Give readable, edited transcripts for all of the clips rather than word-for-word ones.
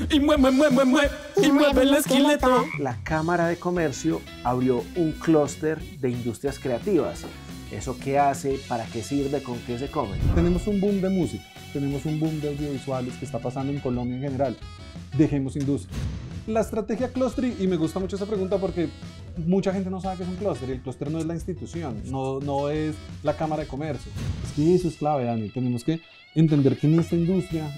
y mueve el esqueleto. La Cámara de Comercio abrió un clúster de industrias creativas. ¿Eso qué hace? ¿Para qué sirve? ¿Con qué se come? Tenemos un boom de música, tenemos un boom de audiovisuales que está pasando en Colombia en general. Dejemos industria. La estrategia clúster, y me gusta mucho esa pregunta porque mucha gente no sabe qué es un clúster, y el clúster no es la institución, no es la Cámara de Comercio. Es que eso es clave, Dani. Tenemos que entender que en esta industria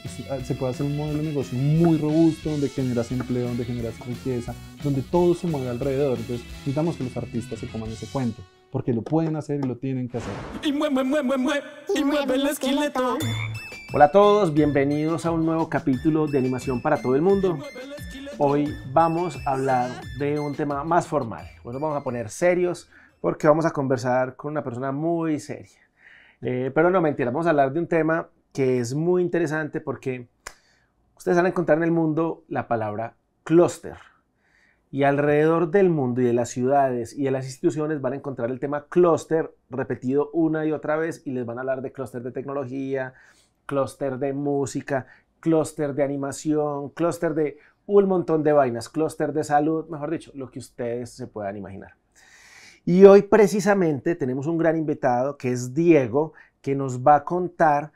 se puede hacer un modelo de negocio muy robusto, donde generas empleo, donde generas riqueza, donde todo se mueve alrededor. Entonces necesitamos que los artistas se coman ese cuento, porque lo pueden hacer y lo tienen que hacer. Y mueve el esqueleto. Hola a todos, bienvenidos a un nuevo capítulo de Animación para todo el mundo. Hoy vamos a hablar de un tema más formal. Hoy nos vamos a poner serios porque vamos a conversar con una persona muy seria. Pero no, mentira, vamos a hablar de un tema que es muy interesante porque ustedes van a encontrar en el mundo la palabra clúster. Y alrededor del mundo y de las ciudades y de las instituciones van a encontrar el tema clúster repetido una y otra vez y les van a hablar de clúster de tecnología, clúster de música, clúster de animación, clúster de un montón de vainas, clúster de salud, mejor dicho, lo que ustedes se puedan imaginar. Y hoy precisamente tenemos un gran invitado que es Diego, que nos va a contar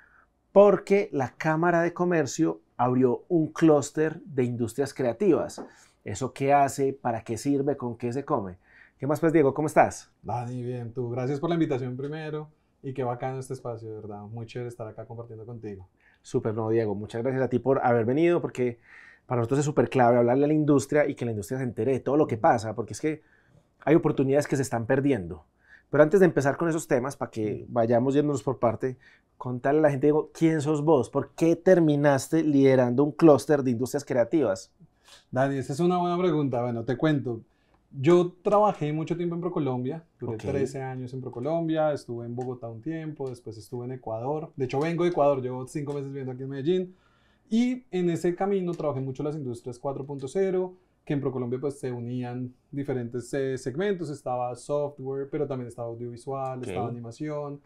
por qué la Cámara de Comercio abrió un clúster de industrias creativas. ¿Eso qué hace? ¿Para qué sirve? ¿Con qué se come? ¿Qué más pues, Diego? ¿Cómo estás? Dani, bien, tú. Gracias por la invitación primero y qué bacano este espacio, de verdad. Muy chévere estar acá compartiendo contigo. Súper, no, Diego. Muchas gracias a ti por haber venido porque para nosotros es súper clave hablarle a la industria y que la industria se entere de todo lo que pasa, porque es que hay oportunidades que se están perdiendo. Pero antes de empezar con esos temas, para que vayamos yéndonos por parte, contarle a la gente, Diego, ¿quién sos vos? ¿Por qué terminaste liderando un clúster de industrias creativas? Dani, esa es una buena pregunta. Bueno, te cuento. Yo trabajé mucho tiempo en ProColombia, duré 13 años en ProColombia, estuve en Bogotá un tiempo, después estuve en Ecuador. De hecho, vengo de Ecuador, llevo 5 meses viviendo aquí en Medellín. Y en ese camino trabajé mucho las industrias 4.0, que en ProColombia pues se unían diferentes segmentos, estaba software, pero también estaba audiovisual, estaba animación.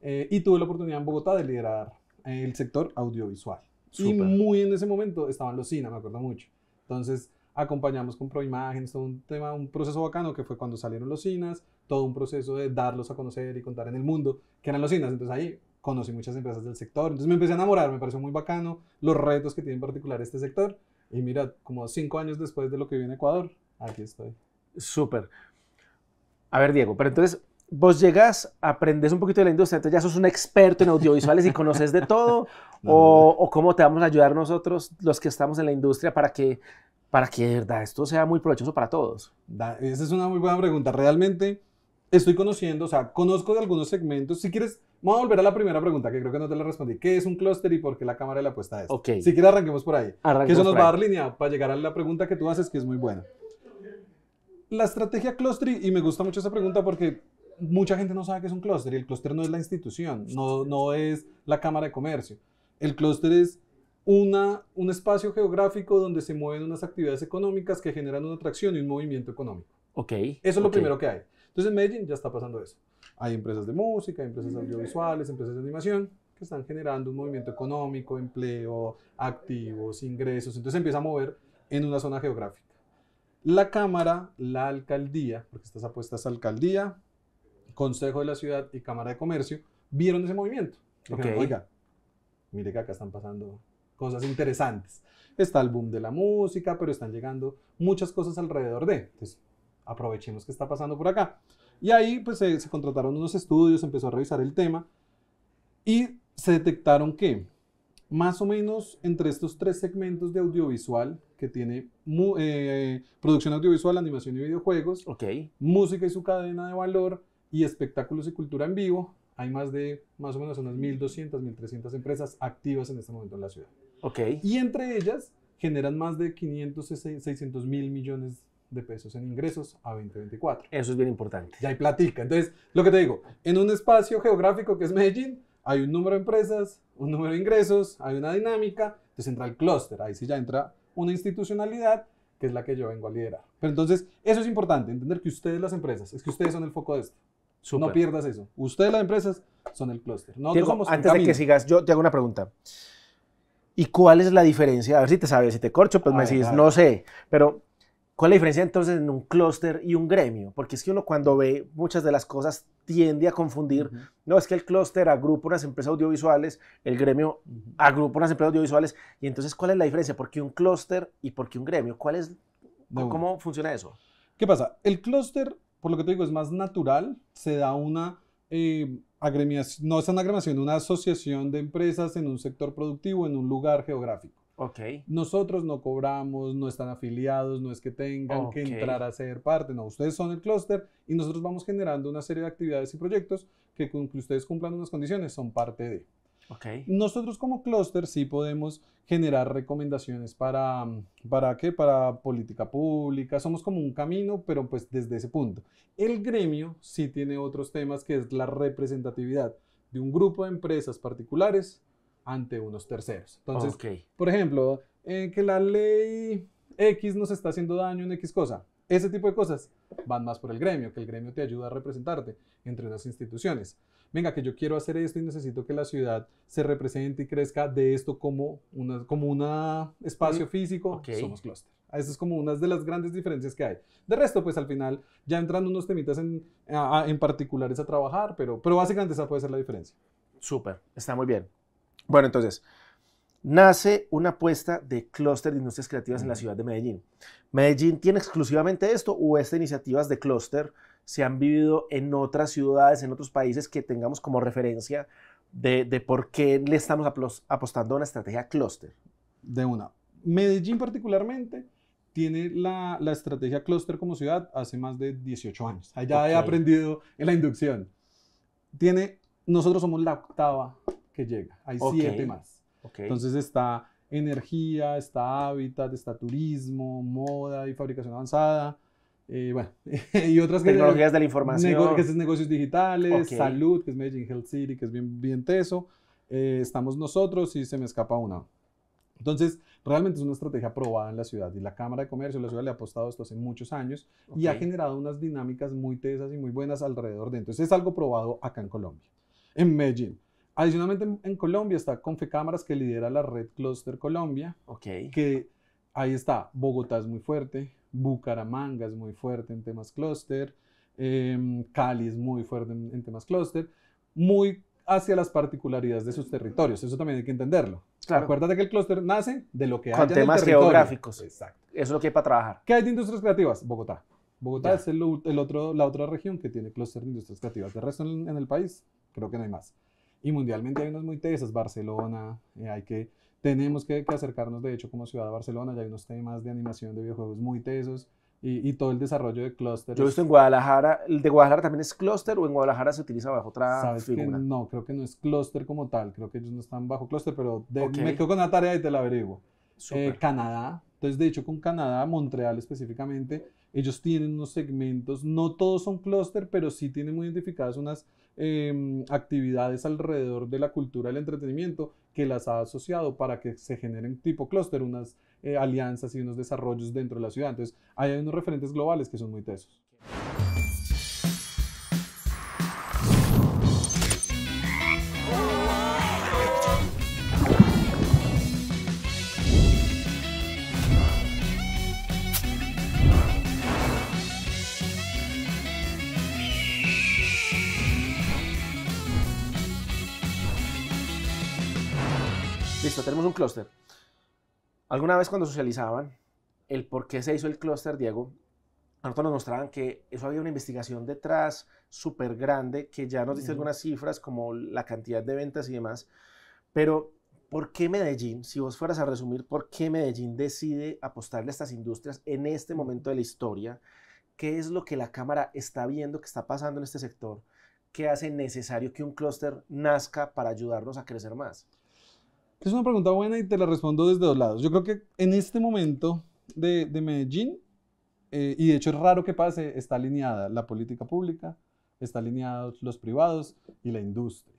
Y tuve la oportunidad en Bogotá de liderar el sector audiovisual. Súper. Y muy en ese momento estaban los cine, me acuerdo mucho. Entonces acompañamos con Proimágenes, todo un tema, un proceso bacano que fue cuando salieron los cines, todo un proceso de darlos a conocer y contar en el mundo que eran los cines. Entonces ahí conocí muchas empresas del sector, entonces me empecé a enamorar, me pareció muy bacano los retos que tiene en particular este sector. Y mira, como 5 años después de lo que vi en Ecuador, aquí estoy. Súper. A ver, Diego, pero entonces vos llegas, aprendes un poquito de la industria, entonces ya sos un experto en audiovisuales y conoces de todo, o cómo te vamos a ayudar nosotros, los que estamos en la industria, para que de verdad esto sea muy provechoso para todos. Esa es una muy buena pregunta. Realmente estoy conociendo, o sea, conozco de algunos segmentos. Si quieres, vamos a volver a la primera pregunta, que creo que no te la respondí. ¿Qué es un clúster y por qué la cámara le apuesta a esto? Ok. Si quieres, arranquemos por ahí. Arranquemos que eso nos por va a ahí. dar línea para llegar a la pregunta que tú haces, que es muy buena. La estrategia clúster, y me gusta mucho esa pregunta porque mucha gente no sabe qué es un clúster, y el clúster no es la institución, no es la Cámara de Comercio. El clúster es un espacio geográfico donde se mueven unas actividades económicas que generan una atracción y un movimiento económico. Ok. Eso es lo primero que hay. Entonces en Medellín ya está pasando eso. Hay empresas de música, empresas audiovisuales, empresas de animación que están generando un movimiento económico, empleo, activos, ingresos. Entonces se empieza a mover en una zona geográfica. La Cámara, la Alcaldía, porque estas apuestas a Alcaldía, Consejo de la Ciudad y Cámara de Comercio, vieron ese movimiento. Dijeron, Ok. oiga, mire que acá están pasando cosas interesantes. Está el boom de la música, pero están llegando muchas cosas alrededor de. Entonces, aprovechemos que está pasando por acá. Y ahí pues se contrataron unos estudios, se empezó a revisar el tema y se detectaron que más o menos entre estos 3 segmentos de audiovisual que tiene producción audiovisual, animación y videojuegos, Ok. música y su cadena de valor y espectáculos y cultura en vivo, hay más o menos unas 1.200, 1.300 empresas activas en este momento en la ciudad. Ok. Y entre ellas generan más de 500, 600 mil millones de pesos en ingresos a 2024. Eso es bien importante. Ya hay platica. Entonces, lo que te digo, en un espacio geográfico que es Medellín, hay un número de empresas, un número de ingresos, hay una dinámica, entonces entra el clúster, ahí sí ya entra una institucionalidad que es la que yo vengo a liderar. Pero entonces, eso es importante, entender que ustedes las empresas, es que ustedes son el foco de esto. Súper. No pierdas eso. Ustedes las empresas son el clúster. Nosotros Diego, somos un antes de que camino. sigas, yo te hago una pregunta. ¿Y cuál es la diferencia? A ver si te sabes, si te corcho, pues A me ver, decís, a ver. no sé, pero ¿cuál es la diferencia entonces en un clúster y un gremio? Porque es que uno cuando ve muchas de las cosas tiende a confundir, Ujú. no, es que el clúster agrupa unas empresas audiovisuales, el gremio agrupa unas empresas audiovisuales, y entonces ¿cuál es la diferencia? ¿Por qué un clúster y por qué un gremio? De una. ¿Cómo funciona eso? ¿Qué pasa? El clúster, por lo que te digo, es más natural, se da una agremiación, no es una agremiación, una asociación de empresas en un sector productivo, en un lugar geográfico. Ok, Nosotros no cobramos, no están afiliados, no es que tengan que Ok. entrar a ser parte, no, ustedes son el clúster y nosotros vamos generando una serie de actividades y proyectos que con que ustedes cumplan unas condiciones son parte de. ok, Nosotros como clúster sí podemos generar recomendaciones ¿para qué? Para política pública, somos como un camino, pero pues desde ese punto. El gremio sí tiene otros temas que es la representatividad de un grupo de empresas particulares ante unos terceros. Entonces, ok, por ejemplo, que la ley X nos está haciendo daño en X cosa. Ese tipo de cosas van más por el gremio, que el gremio te ayuda a representarte entre unas instituciones. Venga, que yo quiero hacer esto y necesito que la ciudad se represente y crezca de esto como un espacio físico, ok. somos clúster. Esa es como una de las grandes diferencias que hay. De resto, pues al final ya entran unos temitas en particulares a trabajar, pero básicamente esa puede ser la diferencia. Súper, está muy bien. Bueno, entonces, nace una apuesta de clúster de industrias creativas en la ciudad de Medellín. ¿Medellín tiene exclusivamente esto o estas iniciativas de clúster se han vivido en otras ciudades, en otros países que tengamos como referencia de por qué le estamos apostando a una estrategia clúster? De una. Medellín particularmente tiene la estrategia clúster como ciudad hace más de 18 años. Allá he Ok. aprendido en la inducción. Nosotros somos la octava que llega. Hay Ok. 7 más. Ok, Entonces está energía, está hábitat, está turismo, moda y fabricación avanzada. Bueno, y otras tecnologías de la información. que es negocios digitales, Ok. salud, que es Medellín Health City, que es bien, bien teso. Estamos nosotros y se me escapa una. Entonces, realmente es una estrategia probada en la ciudad y la Cámara de Comercio de la ciudad le ha apostado esto hace muchos años y ha Ok. generado unas dinámicas muy tesas y muy buenas alrededor de. Entonces, es algo probado acá en Colombia, en Medellín. Adicionalmente, en Colombia está Confecámaras, que lidera la red Cluster Colombia, Ok, que ahí está. Bogotá es muy fuerte, Bucaramanga es muy fuerte en temas clúster, Cali es muy fuerte en temas clúster, muy hacia las particularidades de sus territorios. Eso también hay que entenderlo. Claro. Acuérdate que el clúster nace de lo que Con haya en el temas territorio. geográficos. Exacto. eso es lo que hay para trabajar. ¿Qué hay de industrias creativas? Bogotá. Bogotá Ya. es la otra región que tiene clúster de industrias creativas. De resto en el país, creo que no hay más. Y mundialmente hay unas muy tesas. Barcelona, tenemos que acercarnos, de hecho, como ciudad de Barcelona. Ya hay unos temas de animación de videojuegos muy tesos y todo el desarrollo de clústeres. Yo he visto en Guadalajara, ¿el de Guadalajara también es clúster o en Guadalajara se utiliza bajo otra Sabes que figura? no, creo que no es clúster como tal. Creo que ellos no están bajo clúster, pero Ok. me quedo con la tarea y te la averiguo. Súper. Canadá. Entonces, de hecho, con Canadá, Montreal específicamente, ellos tienen unos segmentos, no todos son clúster, pero sí tienen muy identificadas unas actividades alrededor de la cultura del entretenimiento que las ha asociado para que se generen tipo clúster, unas alianzas y unos desarrollos dentro de la ciudad. Entonces, hay unos referentes globales que son muy tesos. Listo, tenemos un clúster. Alguna vez cuando socializaban el por qué se hizo el clúster, Diego, a nosotros nos mostraban que eso había una investigación detrás súper grande, que ya nos diste algunas cifras como la cantidad de ventas y demás, pero ¿por qué Medellín, si vos fueras a resumir, por qué Medellín decide apostarle a estas industrias en este momento de la historia? ¿Qué es lo que la Cámara está viendo que está pasando en este sector? ¿Qué hace necesario que un clúster nazca para ayudarnos a crecer más? Es una pregunta buena y te la respondo desde dos lados. Yo creo que en este momento de Medellín, y de hecho es raro que pase, está alineada la política pública, está alineados los privados y la industria.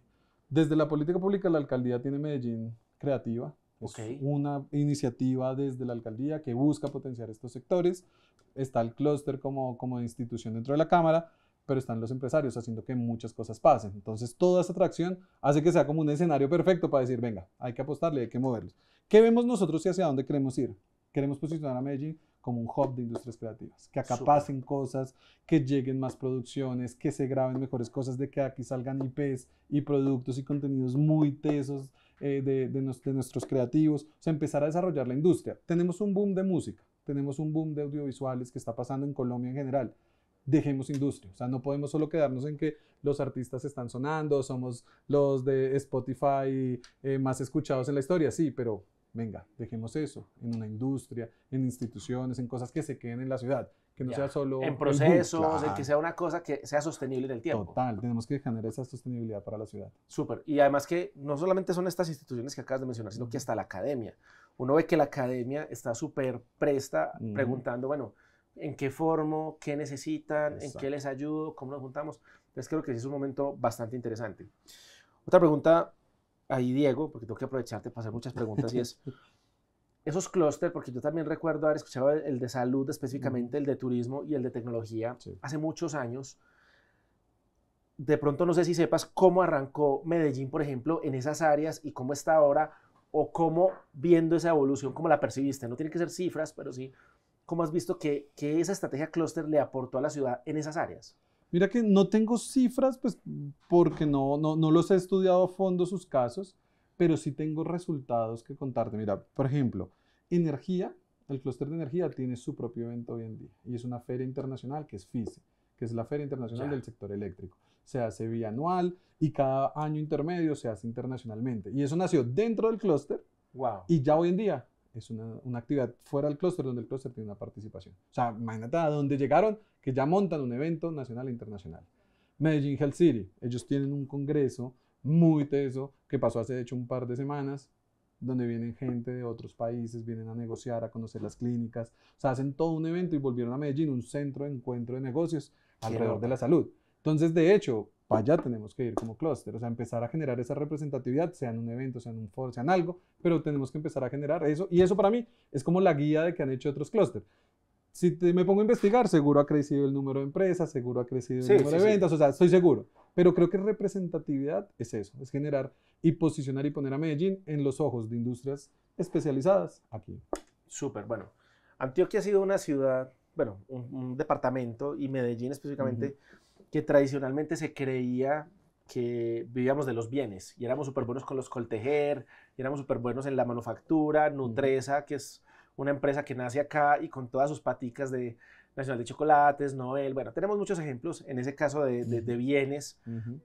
Desde la política pública, la alcaldía tiene Medellín Creativa. Es Ok. una iniciativa desde la alcaldía que busca potenciar estos sectores. Está el clúster como institución dentro de la Cámara, pero están los empresarios haciendo que muchas cosas pasen. Entonces, toda esa atracción hace que sea como un escenario perfecto para decir, venga, hay que apostarle, hay que moverlos. ¿Qué vemos nosotros y hacia dónde queremos ir? Queremos posicionar a Medellín como un hub de industrias creativas, que acá pasen cosas, que lleguen más producciones, que se graben mejores cosas, de que aquí salgan IPs y productos y contenidos muy tesos de nuestros creativos, o sea, empezar a desarrollar la industria. Tenemos un boom de música, tenemos un boom de audiovisuales que está pasando en Colombia en general. Dejemos industria, o sea, no podemos solo quedarnos en que los artistas están sonando, somos los de Spotify más escuchados en la historia, sí, pero venga, dejemos eso en una industria, en instituciones, en cosas que se queden en la ciudad, que no sea solo en procesos, claro, en que sea una cosa que sea sostenible en el tiempo. Total, tenemos que generar esa sostenibilidad para la ciudad. Súper, y además que no solamente son estas instituciones que acabas de mencionar, sino que hasta la academia. Uno ve que la academia está súper presta preguntando, bueno, ¿en qué formo? ¿Qué necesitan? Exacto. ¿En qué les ayudo? ¿Cómo nos juntamos? Entonces creo que sí es un momento bastante interesante. Otra pregunta ahí, Diego, porque tengo que aprovecharte para hacer muchas preguntas, y es, esos clústeres, porque yo también recuerdo haber escuchado el de salud, específicamente el de turismo y el de tecnología, hace muchos años. De pronto no sé si sepas cómo arrancó Medellín, por ejemplo, en esas áreas y cómo está ahora, o cómo, viendo esa evolución, cómo la percibiste. No tiene que ser cifras, pero sí, ¿cómo has visto que esa estrategia clúster le aportó a la ciudad en esas áreas? Mira que no tengo cifras, pues, porque no los he estudiado a fondo sus casos, pero sí tengo resultados que contarte. Mira, por ejemplo, energía, el clúster de energía tiene su propio evento hoy en día, y es una feria internacional que es FICE, que es la Feria Internacional del Sector Eléctrico. Se hace bianual y cada año intermedio se hace internacionalmente. Y eso nació dentro del clúster, y ya hoy en día es una actividad fuera del clúster, donde el clúster tiene una participación. O sea, imagínate a dónde llegaron, que ya montan un evento nacional e internacional. Medellín Health City, ellos tienen un congreso muy teso, que pasó hace de hecho un par de semanas, donde vienen gente de otros países, vienen a negociar, a conocer las clínicas, o sea, hacen todo un evento y volvieron a Medellín un centro de encuentro de negocios alrededor de la salud. Entonces, de hecho, para allá tenemos que ir como clúster, o sea, empezar a generar esa representatividad, sea en un evento, sea en un foro, sea en algo, pero tenemos que empezar a generar eso, y eso para mí es como la guía de que han hecho otros clústeres. Si me pongo a investigar, seguro ha crecido el número de empresas, seguro ha crecido el número de ventas, o sea, estoy seguro. Pero creo que representatividad es eso, es generar y posicionar y poner a Medellín en los ojos de industrias especializadas aquí. Súper, bueno. Antioquia ha sido una ciudad, bueno, un departamento, y Medellín específicamente, que tradicionalmente se creía que vivíamos de los bienes, y éramos súper buenos con los Coltejer, y éramos súper buenos en la manufactura, Nutresa, que es una empresa que nace acá y con todas sus paticas de Nacional de Chocolates, Noel, bueno, tenemos muchos ejemplos en ese caso de bienes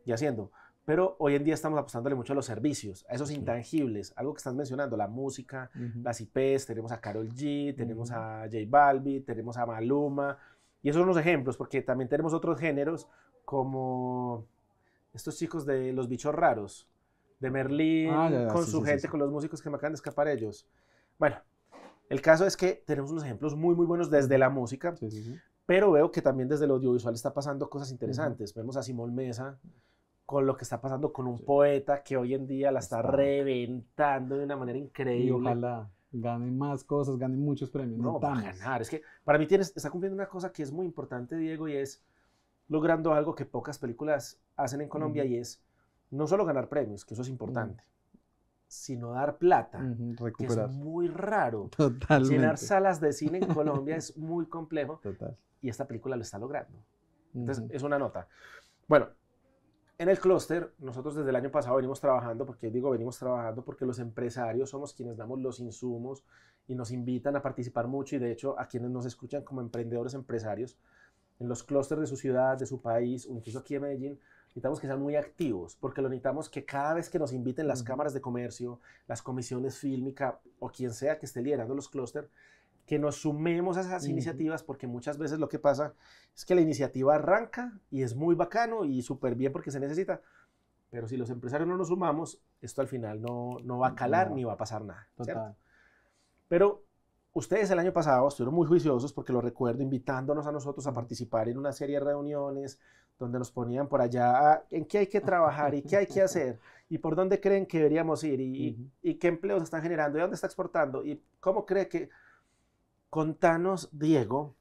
y haciendo, pero hoy en día estamos apostándole mucho a los servicios, a esos intangibles, algo que estás mencionando, la música, las IPs, tenemos a Karol G, tenemos a J Balvin, tenemos a Maluma, y esos son unos ejemplos, porque también tenemos otros géneros como estos chicos de Los Bichos Raros, de Merlín, con su gente, con los músicos que me acaban de escapar ellos. Bueno, el caso es que tenemos unos ejemplos muy, muy buenos desde la música, pero veo que también desde el audiovisual está pasando cosas interesantes. Vemos a Simón Mesa con lo que está pasando con un poeta que hoy en día la está reventando de una manera increíble. Y ojalá gane más cosas, gane muchos premios. No, va a ganar. Es que para mí está cumpliendo una cosa que es muy importante, Diego, y es logrando algo que pocas películas hacen en Colombia, y es no solo ganar premios, que eso es importante, sino dar plata, que es muy raro. Totalmente. Llenar salas de cine en Colombia es muy complejo. Total. Y esta película lo está logrando. Entonces, es una nota. Bueno, en el clúster, nosotros desde el año pasado venimos trabajando, porque los empresarios somos quienes damos los insumos y nos invitan a participar mucho, y de hecho a quienes nos escuchan como emprendedores empresarios en los clústeres de su ciudad, de su país, o incluso aquí en Medellín, necesitamos que sean muy activos, porque lo necesitamos que cada vez que nos inviten las cámaras de comercio, las comisiones fílmicas o quien sea que esté liderando los clústeres, que nos sumemos a esas iniciativas, porque muchas veces lo que pasa es que la iniciativa arranca y es muy bacano y súper bien porque se necesita, pero si los empresarios no nos sumamos, esto al final no va a calar ni va a pasar nada. ¿Cierto? Pero ustedes el año pasado estuvieron muy juiciosos, porque lo recuerdo, invitándonos a nosotros a participar en una serie de reuniones donde nos ponían por allá en qué hay que trabajar y qué hay que hacer y por dónde creen que deberíamos ir y qué empleos están generando y dónde está exportando y cómo cree que... Contanos, Diego,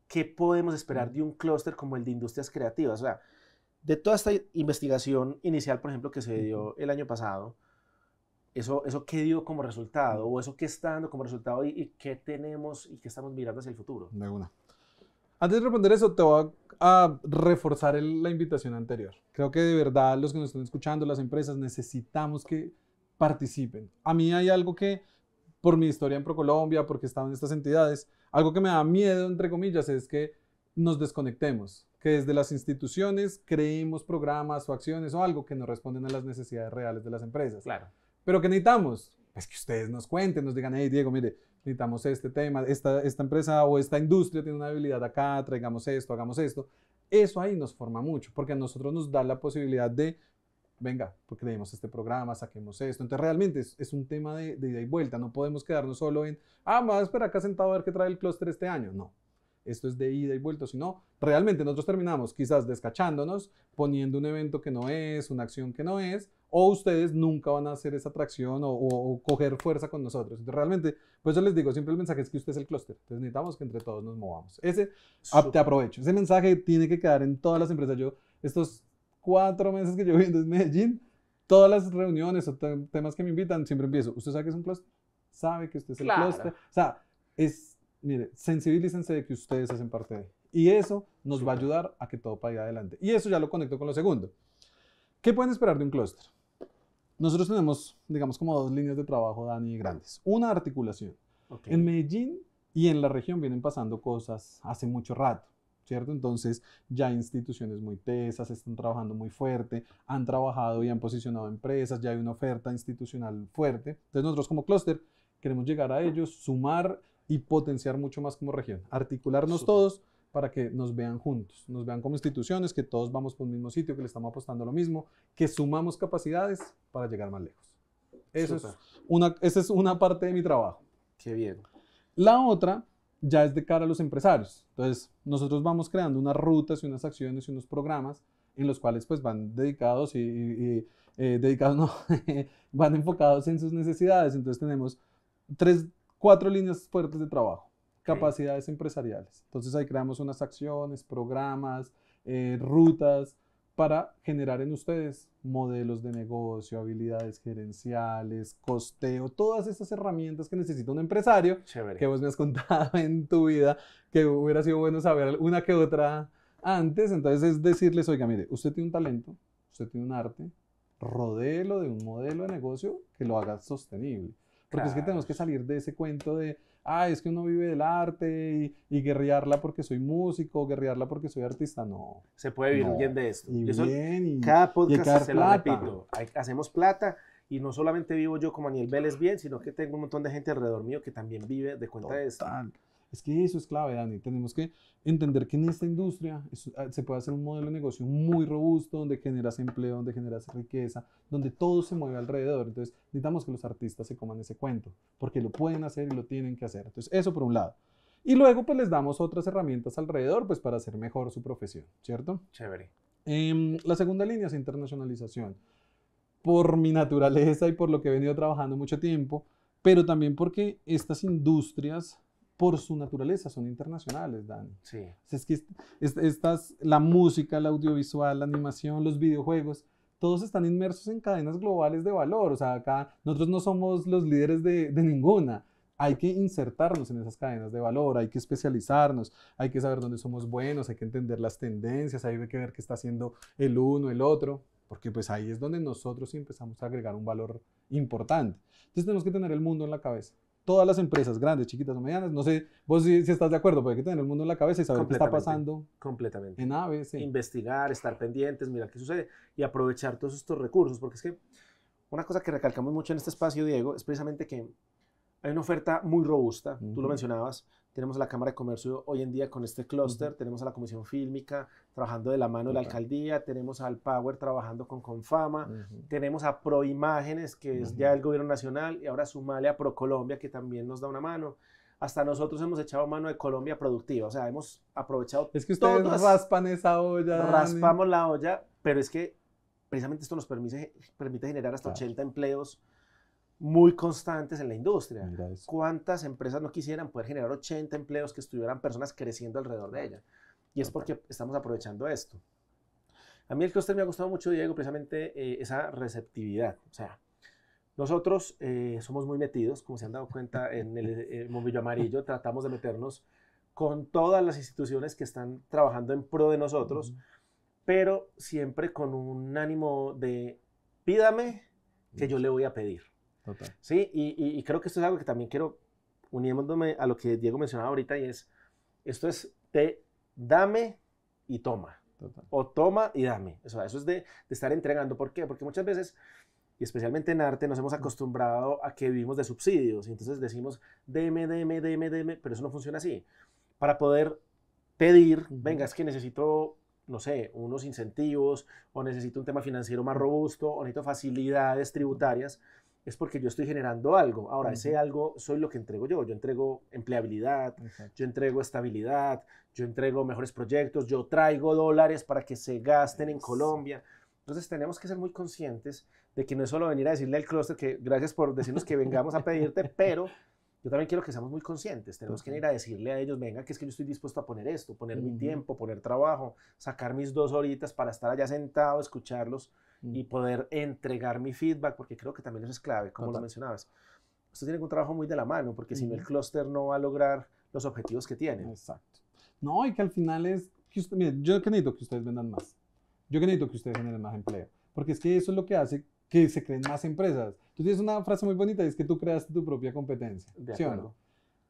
¿qué podemos esperar de un clúster como el de industrias creativas? O sea, de toda esta investigación inicial, por ejemplo, que se dio el año pasado, ¿Eso qué dio como resultado? ¿O eso qué está dando como resultado y qué tenemos y qué estamos mirando hacia el futuro? De una. Antes de responder eso, te voy a reforzar la invitación anterior. Creo que de verdad los que nos están escuchando, las empresas, necesitamos que participen. A mí hay algo que, por mi historia en ProColombia, porque he estado en estas entidades, algo que me da miedo, entre comillas, es que nos desconectemos, que desde las instituciones creemos programas o acciones o algo que no responden a las necesidades reales de las empresas. Claro. Pero ¿qué necesitamos? Pues que ustedes nos cuenten, nos digan, hey Diego, mire, necesitamos este tema, esta empresa o esta industria tiene una habilidad acá, traigamos esto, hagamos esto. Eso ahí nos forma mucho, porque a nosotros nos da la posibilidad de, venga, pues creemos este programa, saquemos esto. Entonces realmente es un tema de ida y vuelta, no podemos quedarnos solo en, me voy a esperar acá sentado a ver qué trae el clúster este año. No, esto es de ida y vuelta, sino realmente nosotros terminamos quizás descachándonos, poniendo un evento que no es, una acción que no es, o ustedes nunca van a hacer esa atracción o coger fuerza con nosotros. Entonces, realmente, por eso les digo, siempre el mensaje es que usted es el clúster. Entonces, necesitamos que entre todos nos movamos. Te aprovecho. Ese mensaje tiene que quedar en todas las empresas. Yo, estos 4 meses que llevo viendo en Medellín, todas las reuniones o temas que me invitan, siempre empiezo. ¿Usted sabe que es un clúster? ¿Sabe que usted es el clúster? O sea, mire, sensibilícense de que ustedes hacen parte de. Y eso nos va a ayudar a que todo vaya adelante. Y eso ya lo conecto con lo segundo. ¿Qué pueden esperar de un clúster? Nosotros tenemos, digamos, como 2 líneas de trabajo, Dani, grandes. Una, articulación. Okay. En Medellín y en la región vienen pasando cosas hace mucho rato, ¿cierto? Entonces, ya hay instituciones muy tesas, están trabajando muy fuerte, han trabajado y han posicionado empresas, ya hay una oferta institucional fuerte. Entonces, nosotros como clúster queremos llegar a ellos, sumar y potenciar mucho más como región. Articularnos todos para que nos vean juntos, nos vean como instituciones, que todos vamos por un mismo sitio, que le estamos apostando a lo mismo, que sumamos capacidades para llegar más lejos. Esa es una parte de mi trabajo. Qué bien. La otra ya es de cara a los empresarios. Entonces, nosotros vamos creando unas rutas y unas acciones y unos programas en los cuales pues van dedicados van enfocados en sus necesidades. Entonces, tenemos 4 líneas fuertes de trabajo. Capacidades empresariales. Entonces ahí creamos unas acciones, programas, rutas para generar en ustedes modelos de negocio, habilidades gerenciales, costeo, todas esas herramientas que necesita un empresario. Chévere. Que vos me has contado en tu vida, que hubiera sido bueno saber una que otra antes. Entonces es decirles, oiga, mire, usted tiene un talento, usted tiene un arte, rodéelo de un modelo de negocio que lo haga sostenible. Porque es que tenemos que salir de ese cuento de, es que uno vive del arte y guerrearla porque soy músico, guerrearla porque soy artista. No. Se puede vivir bien de esto. Y cada podcast se lo repito. Hacemos plata y no solamente vivo yo como Aniel Vélez bien, sino que tengo un montón de gente alrededor mío que también vive de cuenta de esto. Es que eso es clave, Dani. Tenemos que entender que en esta industria se puede hacer un modelo de negocio muy robusto, donde generas empleo, donde generas riqueza, donde todo se mueve alrededor. Entonces, necesitamos que los artistas se coman ese cuento, porque lo pueden hacer y lo tienen que hacer. Entonces, eso por un lado. Y luego, pues, les damos otras herramientas alrededor, pues, para hacer mejor su profesión, ¿cierto? Chévere. La segunda línea es internacionalización. Por mi naturaleza y por lo que he venido trabajando mucho tiempo, pero también porque estas industrias, por su naturaleza, son internacionales, Dani. Sí. Es que la música, el audiovisual, la animación, los videojuegos, todos están inmersos en cadenas globales de valor. O sea, acá nosotros no somos los líderes de ninguna. Hay que insertarnos en esas cadenas de valor, hay que especializarnos, hay que saber dónde somos buenos, hay que entender las tendencias, hay que ver qué está haciendo el uno, el otro, porque pues ahí es donde nosotros empezamos a agregar un valor importante. Entonces tenemos que tener el mundo en la cabeza. Todas las empresas, grandes, chiquitas o medianas, no sé, vos si estás de acuerdo, pero hay que tener el mundo en la cabeza y saber qué está pasando completamente. En ABC. Investigar, estar pendientes, mirar qué sucede y aprovechar todos estos recursos, porque es que una cosa que recalcamos mucho en este espacio, Diego, es precisamente que hay una oferta muy robusta, tú lo mencionabas, tenemos a la Cámara de Comercio hoy en día con este clúster, tenemos a la Comisión Fílmica trabajando de la mano de la Alcaldía, tenemos al Power trabajando con Confama, tenemos a Proimágenes, que es ya el Gobierno Nacional, y ahora sumale a ProColombia, que también nos da una mano. Hasta nosotros hemos echado mano de Colombia Productiva, o sea, hemos aprovechado. Es que ustedes raspan esa olla. Raspamos la olla, pero es que precisamente esto nos permite generar hasta 80 empleos muy constantes en la industria. ¿Cuántas empresas no quisieran poder generar 80 empleos que estuvieran personas creciendo alrededor de ella? Y es porque estamos aprovechando esto. A mí el clúster me ha gustado mucho, Diego, precisamente esa receptividad. O sea, Nosotros somos muy metidos, como se han dado cuenta en el bombillo amarillo, tratamos de meternos con todas las instituciones que están trabajando en pro de nosotros, pero siempre con un ánimo de pídame que yo le voy a pedir. Total. ¿Sí? Y creo que esto es algo que también quiero, uniéndome a lo que Diego mencionaba ahorita, y esto es de dame y toma. Total. O toma y dame. Eso es de estar entregando. ¿Por qué? Porque muchas veces, y especialmente en arte, nos hemos acostumbrado a que vivimos de subsidios. Y entonces decimos, deme, pero eso no funciona así. Para poder pedir, venga, es que necesito, no sé, unos incentivos, o necesito un tema financiero más robusto, o necesito facilidades tributarias, es porque yo estoy generando algo. Ahora, ese algo soy lo que entrego yo. Yo entrego empleabilidad, yo entrego estabilidad, yo entrego mejores proyectos, yo traigo dólares para que se gasten en Colombia. Entonces tenemos que ser muy conscientes de que no es solo venir a decirle al clúster que gracias por decirnos que vengamos a pedirte, pero yo también quiero que seamos muy conscientes. Tenemos que ir a decirle a ellos, venga, que es que yo estoy dispuesto a poner esto, poner mi tiempo, poner trabajo, sacar mis 2 horitas para estar allá sentado, escucharlos y poder entregar mi feedback, porque creo que también eso es clave, como lo mencionabas. Esto tiene un trabajo muy de la mano, porque si no el clúster no va a lograr los objetivos que tiene. Exacto. No, y que al final es que miren, yo que necesito que ustedes vendan más. Yo que necesito que ustedes generen más empleo. Porque es que eso es lo que hace que se creen más empresas. Tú tienes una frase muy bonita, y es que tú creaste tu propia competencia. ¿Sí o no?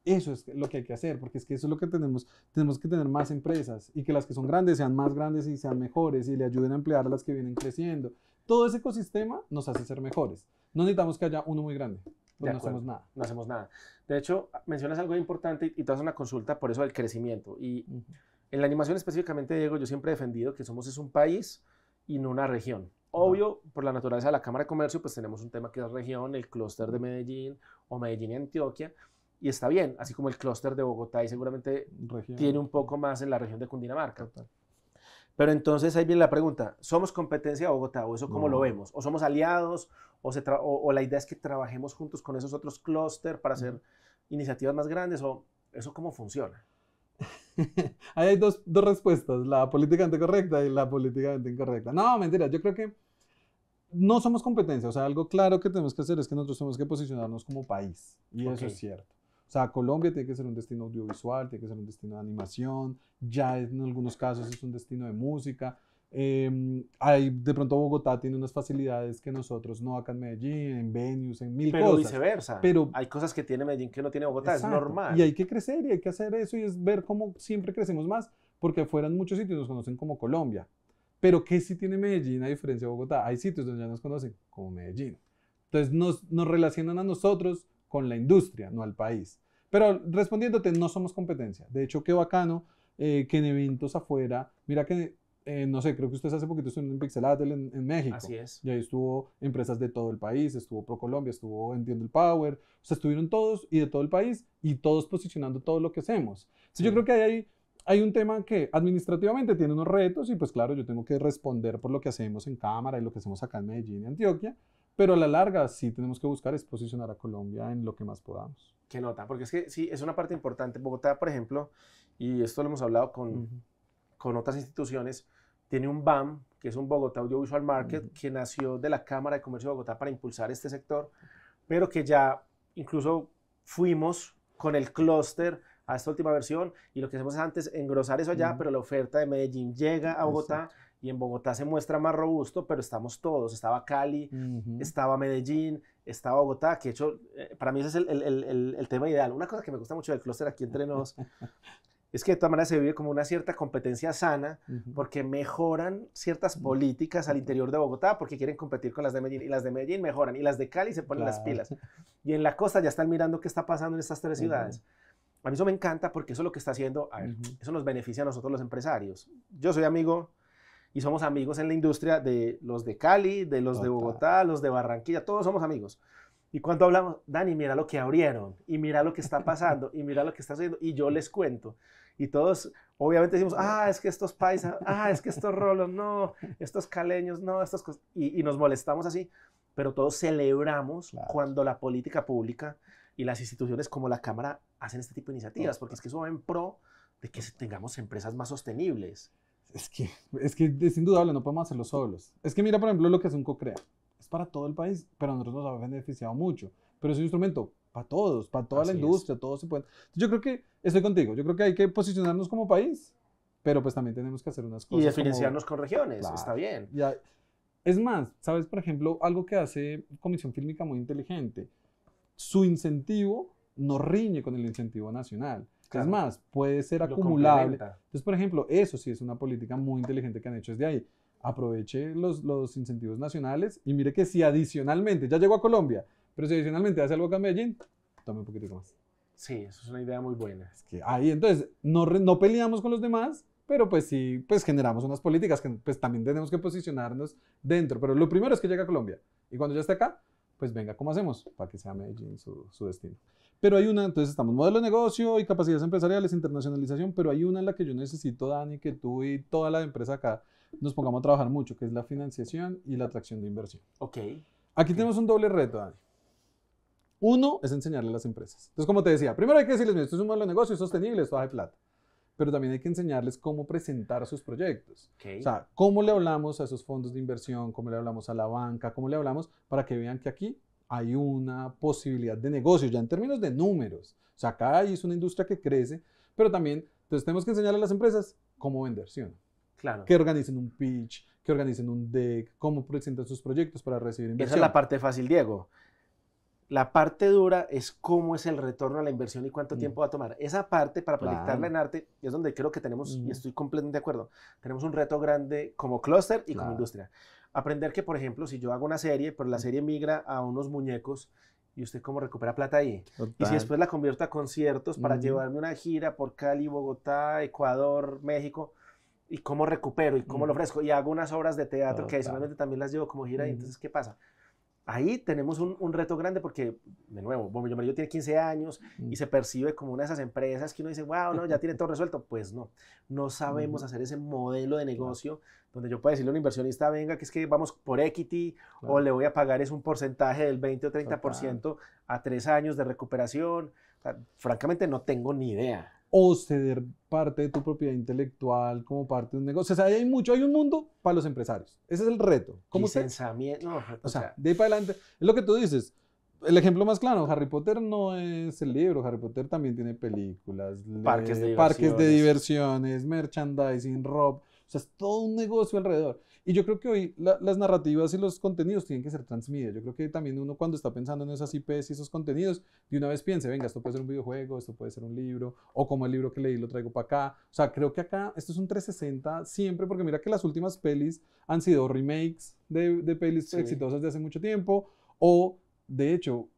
Eso es lo que hay que hacer, porque es que eso es lo que tenemos que tener más empresas, y que las que son grandes sean más grandes y sean mejores, y le ayuden a emplear a las que vienen creciendo. Todo ese ecosistema nos hace ser mejores. No necesitamos que haya uno muy grande, porque no hacemos nada. No hacemos nada. De hecho, mencionas algo importante y te haces una consulta por eso del crecimiento. Y en la animación específicamente, Diego, yo siempre he defendido que somos un país y no una región. Obvio, por la naturaleza de la Cámara de Comercio, pues tenemos un tema que es región, el clúster de Medellín o Medellín y Antioquia, y está bien, así como el clúster de Bogotá y seguramente tiene un poco más en la región de Cundinamarca. Total. Pero entonces ahí viene la pregunta, ¿somos competencia de Bogotá o eso cómo lo vemos? ¿O somos aliados? ¿O la idea es que trabajemos juntos con esos otros clúster para hacer iniciativas más grandes? ¿O eso cómo funciona? Ahí hay dos respuestas, la políticamente correcta y la políticamente incorrecta. No, mentira, yo creo que no somos competencia. O sea, algo claro que tenemos que hacer es que nosotros tenemos que posicionarnos como país, y eso es cierto. O sea, Colombia tiene que ser un destino audiovisual, tiene que ser un destino de animación, ya en algunos casos es un destino de música. De pronto Bogotá tiene unas facilidades que nosotros no acá en Medellín, en venues, en mil cosas. Pero viceversa. Hay cosas que tiene Medellín que no tiene Bogotá, exacto, es normal. Y hay que crecer y hay que hacer eso, y es ver cómo siempre crecemos más, porque afuera en muchos sitios nos conocen como Colombia. Pero ¿qué sí tiene Medellín a diferencia de Bogotá? Hay sitios donde ya nos conocen como Medellín. Entonces nos relacionan a nosotros con la industria, no al país. Pero respondiéndote, no somos competencia. De hecho, qué bacano que en eventos afuera, mira que, no sé, creo que ustedes hace poquito estuvieron en Pixelatel en México. Así es. Y ahí estuvo empresas de todo el país, estuvo ProColombia, estuvo Entiendo el Power, o sea, estuvieron todos y de todo el país, y todos posicionando todo lo que hacemos. Entonces, yo creo que hay un tema que administrativamente tiene unos retos, y pues claro, yo tengo que responder por lo que hacemos en cámara y lo que hacemos acá en Medellín y Antioquia, pero a la larga sí tenemos que buscar es posicionar a Colombia en lo que más podamos. Qué nota, porque es que sí, es una parte importante. Bogotá, por ejemplo, y esto lo hemos hablado con otras instituciones, tiene un BAM, que es un Bogotá Audiovisual Market, que nació de la Cámara de Comercio de Bogotá para impulsar este sector, pero que ya incluso fuimos con el clúster a esta última versión, y lo que hacemos antes, engrosar eso allá, pero la oferta de Medellín llega a Bogotá. Exacto. Y en Bogotá se muestra más robusto, pero estamos todos. Estaba Cali, estaba Medellín, estaba Bogotá, que de hecho, para mí ese es el tema ideal. Una cosa que me gusta mucho del clúster aquí entre nos es que de todas maneras se vive como una cierta competencia sana, porque mejoran ciertas políticas al interior de Bogotá, porque quieren competir con las de Medellín, y las de Medellín mejoran, y las de Cali se ponen las pilas. Y en la costa ya están mirando qué está pasando en estas 3 ciudades. A mí eso me encanta, porque eso es lo que está haciendo, a ver, eso nos beneficia a nosotros los empresarios. Yo soy amigo, y somos amigos en la industria de los de Cali, de los de Bogotá, los de Barranquilla, todos somos amigos. Y cuando hablamos, Dani, mira lo que abrieron, y mira lo que está pasando, y mira lo que está sucediendo, y yo les cuento. Y todos, obviamente decimos, es que estos paisas, es que estos rolos, no, estos caleños, no, estas cosas, y nos molestamos así, pero todos celebramos cuando la política pública y las instituciones como la Cámara hacen este tipo de iniciativas, porque es que eso va en pro de que tengamos empresas más sostenibles. Es que es indudable, no podemos hacerlo solos. Es que mira, por ejemplo, lo que es un CoCrea. Es es para todo el país, pero a nosotros nos ha beneficiado mucho. Pero es un instrumento para todos, para toda la Así industria, todos se pueden. Yo creo que, estoy contigo, yo creo que hay que posicionarnos como país, pero pues también tenemos que hacer unas cosas. Y diferenciarnos con regiones, Claro. está bien. Ya. Es más, ¿sabes? Por ejemplo, algo que hace Comisión Fílmica muy inteligente, su incentivo no riñe con el incentivo nacional. Claro. Es más, puede ser Lo acumulable. complementa. Entonces, por ejemplo, eso sí es una política muy inteligente que han hecho desde ahí. Aproveche los incentivos nacionales y mire que si adicionalmente, ya llegó a Colombia, pero si adicionalmente hace algo acá en Medellín, tome un poquitico más. Sí, eso es una idea muy buena. Es que ahí entonces no peleamos con los demás, pero pues sí, pues generamos unas políticas que pues también tenemos que posicionarnos dentro. Pero lo primero es que llegue a Colombia y cuando ya esté acá, pues venga, ¿cómo hacemos? Para que sea Medellín su destino. Pero hay una, entonces estamos modelo de negocio y capacidades empresariales, internacionalización, pero hay una en la que yo necesito, Dani, que tú y toda la empresa acá nos pongamos a trabajar mucho, que es la financiación y la atracción de inversión. Ok. Aquí tenemos un doble reto, Dani. Uno es enseñarle a las empresas. Entonces, como te decía, primero hay que decirles, mira, esto es un modelo de negocio sostenible, esto da de plata. Pero también hay que enseñarles cómo presentar sus proyectos. Ok. O sea, cómo le hablamos a esos fondos de inversión, cómo le hablamos a la banca, cómo le hablamos para que vean que aquí hay una posibilidad de negocio, ya en términos de números. O sea, acá es una industria que crece, pero también, entonces tenemos que enseñarle a las empresas cómo vender, ¿sí o no? Claro. Que organicen un pitch, que organicen un deck, cómo presentan sus proyectos para recibir Esa inversión. es la parte fácil, Diego. La parte dura es cómo es el retorno a la inversión y cuánto tiempo va a tomar. Esa parte, para Claro. proyectarla en arte, es donde creo que tenemos, y Ujú. estoy completamente de acuerdo, tenemos un reto grande como clúster y como Claro. industria. Aprender que, por ejemplo, si yo hago una serie, pero la serie migra a unos muñecos, ¿y usted cómo recupera plata ahí? Y si Total. después la convierto a conciertos para Ujú. llevarme una gira por Cali, Bogotá, Ecuador, México, ¿y cómo recupero? ¿Y cómo lo Ujú. ofrezco? Y hago unas obras de teatro que Total. adicionalmente también las llevo como gira, y Ujú. entonces, ¿qué pasa? Ahí tenemos un reto grande porque, de nuevo, Bombillo Amarillo tiene 15 años y se percibe como una de esas empresas que uno dice, wow, no, ya tiene todo resuelto. Pues no sabemos Ujú. hacer ese modelo de negocio donde yo pueda decirle a un inversionista, venga, que es que vamos por equity o Claro. le voy a pagar es un porcentaje del 20 o 30% a 3 años de recuperación. O sea, francamente no tengo ni idea. O ceder parte de tu propiedad intelectual como parte de un negocio. O sea, hay un mundo para los empresarios. Ese es el reto. ¿Cómo usted? Licenciamiento, no, O sea, de ahí para adelante, es lo que tú dices. El ejemplo más claro, Harry Potter no es el libro, Harry Potter también tiene películas, Parques de parques de diversiones. diversiones, merchandising, rock, o sea, es todo un negocio alrededor. Y yo creo que hoy las narrativas y los contenidos tienen que ser transmitidos. Yo creo que también uno cuando está pensando en esas IPs y esos contenidos, de una vez piense, venga, esto puede ser un videojuego, esto puede ser un libro, o como el libro que leí lo traigo para acá. O sea, creo que acá esto es un 360 siempre, porque mira que las últimas pelis han sido remakes de pelis Sí. exitosas de hace mucho tiempo, o de hecho,